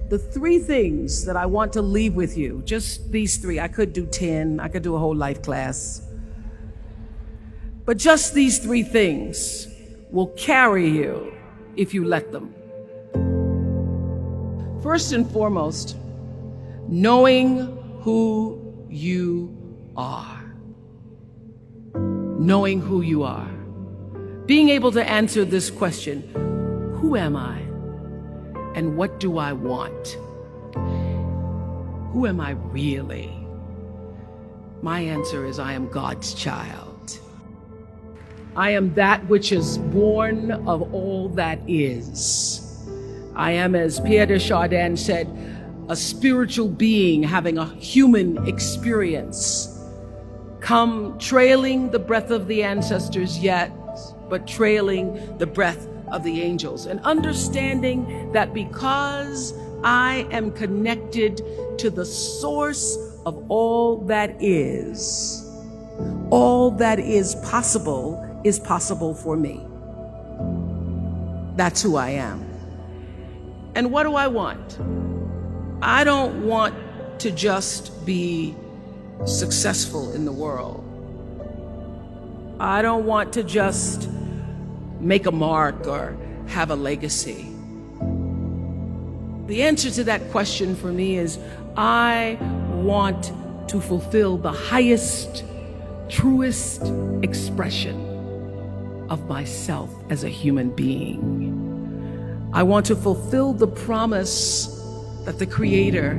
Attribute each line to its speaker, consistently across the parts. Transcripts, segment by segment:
Speaker 1: the 3 things that I want to leave with you, just these 3. I could do 10, I could do a whole life class. But just these 3 things will carry you if you let them. First and foremost, knowing who you are. Knowing who you are. Being able to answer this question, who am I? And what do I want? Who am I really? My answer is I am God's child. I am that which is born of all that is. I am, as Pierre de Chardin said, a spiritual being having a human experience, come trailing the breath of the ancestors yet, but trailing the breath of the angels, and understanding that because I am connected to the source of all that is possible for me. That's who I am. And what do I want? I don't want to just be successful in the world. I don't want to just make a mark or have a legacy. The answer to that question for me is I want to fulfill the highest, truest expression of myself as a human being. I want to fulfill the promise that the Creator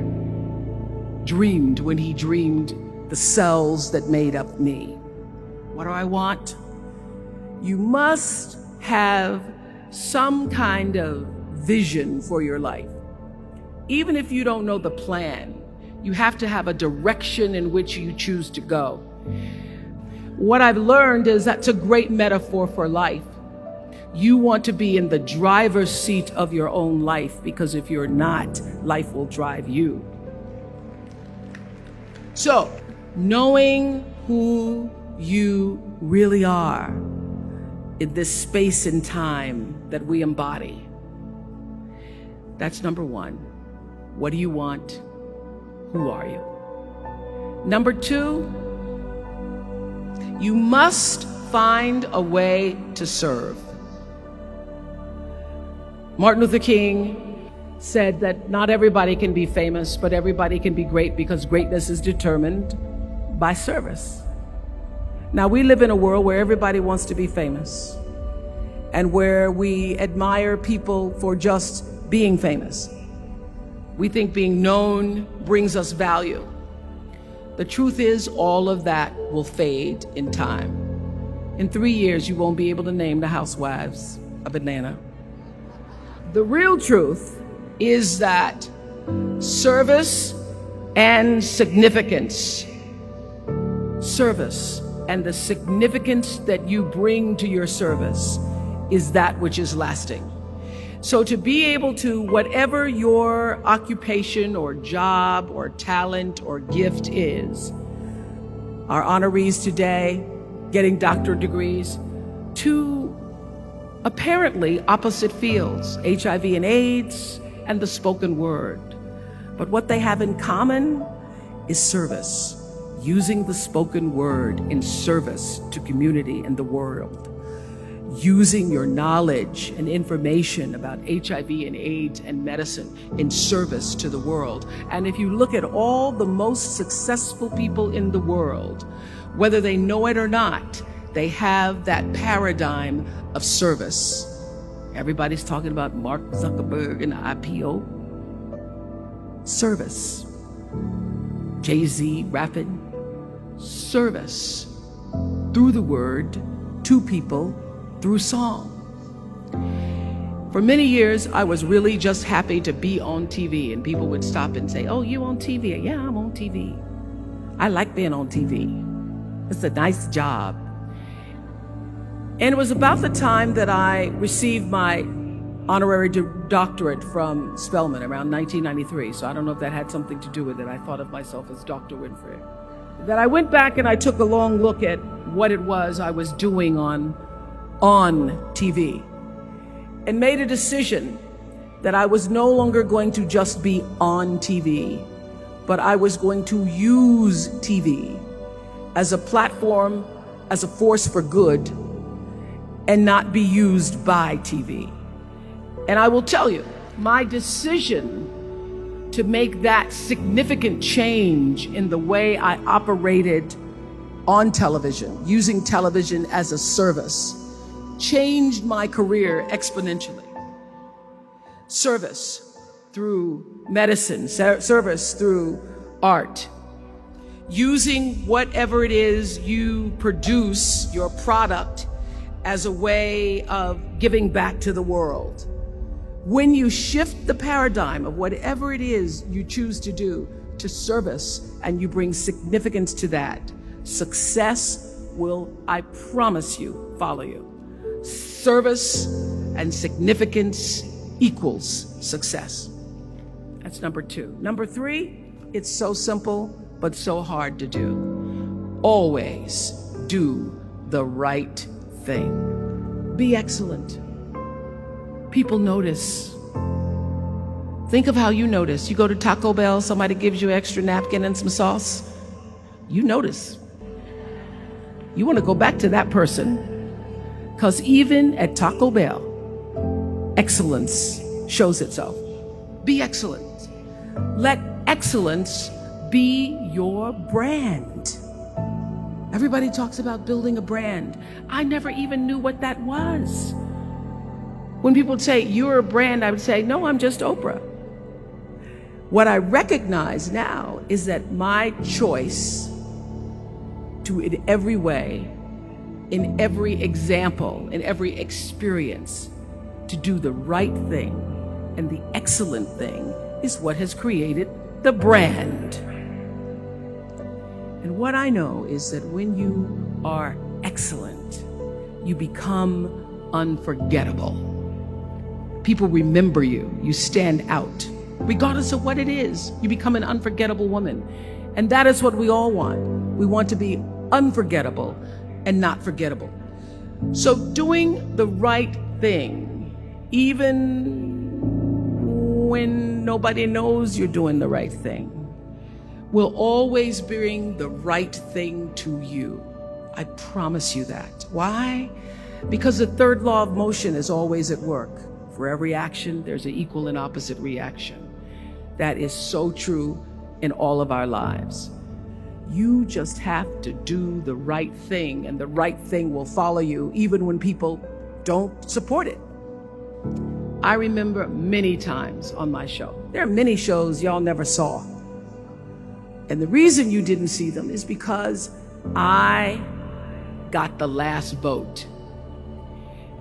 Speaker 1: dreamed when He dreamed the cells that made up me. What do I want? You must have some kind of vision for your life. Even if you don't know the plan, you have to have a direction in which you choose to go. What I've learned is that's a great metaphor for life. You want to be in the driver's seat of your own life, because if you're not, life will drive you. So, knowing who you really are in this space and time that we embody. That's number 1. What do you want? Who are you? Number 2, you must find a way to serve. Martin Luther King said that not everybody can be famous, but everybody can be great, because greatness is determined by service. Now, we live in a world where everybody wants to be famous, and where we admire people for just being famous. We think being known brings us value. The truth is, all of that will fade in time. In 3 years, you won't be able to name the housewives a banana. The real truth is that service and significance, service and the significance that you bring to your service is that which is lasting. So to be able to, whatever your occupation or job or talent or gift is, our honorees today getting doctorate degrees, to apparently opposite fields, HIV and AIDS and the spoken word. But what they have in common is service, using the spoken word in service to community and the world. Using your knowledge and information about HIV and AIDS and medicine in service to the world. And if you look at all the most successful people in the world, whether they know it or not, they have that paradigm of service. Everybody's talking about Mark Zuckerberg and the IPO. Service. Jay-Z rapping. Service. Through the word, to people, through song. For many years, I was really just happy to be on TV, and people would stop and say, "Oh, you on TV?" "Yeah, I'm on TV. I like being on TV. It's a nice job." And it was about the time that I received my honorary doctorate from Spelman around 1993. So I don't know if that had something to do with it. I thought of myself as Dr. Winfrey. That I went back and I took a long look at what it was I was doing on TV, and made a decision that I was no longer going to just be on TV, but I was going to use TV as a platform, as a force for good, and not be used by TV. And I will tell you, my decision to make that significant change in the way I operated on television, using television as a service, changed my career exponentially. Service through medicine, service through art, using whatever it is you produce, your product, as a way of giving back to the world. When you shift the paradigm of whatever it is you choose to do to service, and you bring significance to that, success will, I promise you, follow you. Service and significance equals success. That's number 2. Number 3, it's so simple, but so hard to do. Always do the right thing. Be excellent. People notice. Think of how you notice. You go to Taco Bell, somebody gives you an extra napkin and some sauce. You notice. You want to go back to that person, because even at Taco Bell, excellence shows itself. Be excellent. Let excellence be your brand. Everybody talks about building a brand. I never even knew what that was. When people say, you're a brand, I would say, no, I'm just Oprah. What I recognize now is that my choice to, in every way, in every example, in every experience, to do the right thing and the excellent thing is what has created the brand. And what I know is that when you are excellent, you become unforgettable. People remember you. You stand out. Regardless of what it is, you become an unforgettable woman. And that is what we all want. We want to be unforgettable and not forgettable. So doing the right thing, even when nobody knows you're doing the right thing, will always bring the right thing to you. I promise you that. Why? Because the third law of motion is always at work. For every action, there's an equal and opposite reaction. That is so true in all of our lives. You just have to do the right thing, and the right thing will follow you even when people don't support it. I remember many times on my show. There are many shows y'all never saw. And the reason you didn't see them is because I got the last vote.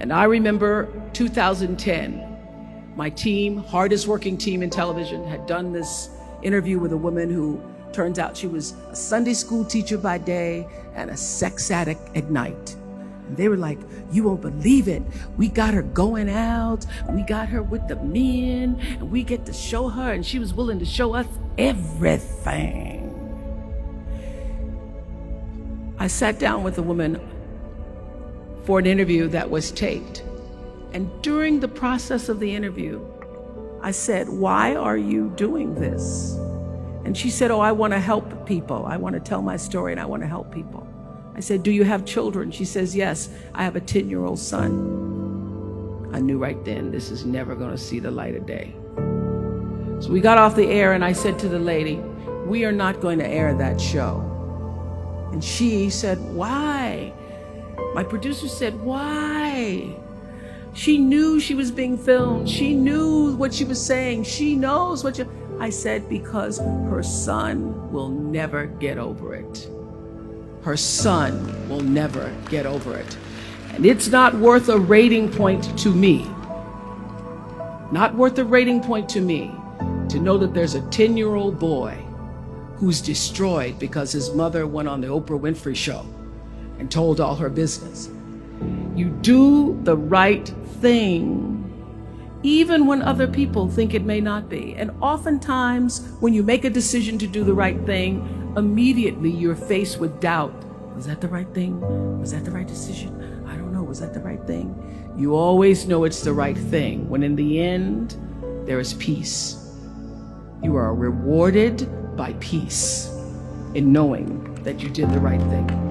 Speaker 1: And I remember 2010, my team, hardest working team in television, had done this interview with a woman who turns out she was a Sunday school teacher by day and a sex addict at night. And they were like, you won't believe it. We got her going out. We got her with the men, and we get to show her, and she was willing to show us everything. I sat down with a woman for an interview that was taped. And during the process of the interview, I said, why are you doing this? And she said, oh, I want to help people. I want to tell my story and I want to help people. I said, do you have children? She says, yes, I have a 10-year-old son. I knew right then, this is never going to see the light of day. So we got off the air and I said to the lady, we are not going to air that show. And she said, why? My producer said, why? She knew she was being filmed. She knew what she was saying. She knows what I said, because her son will never get over it. Her son will never get over it. And it's not worth a rating point to me. Not worth a rating point to me to know that there's a 10-year-old boy who's destroyed because his mother went on the Oprah Winfrey show and told all her business. You do the right thing, even when other people think it may not be. And oftentimes, when you make a decision to do the right thing, immediately you're faced with doubt. Was that the right thing? Was that the right decision? I don't know. Was that the right thing? You always know it's the right thing, when in the end, there is peace. You are rewarded by peace in knowing that you did the right thing.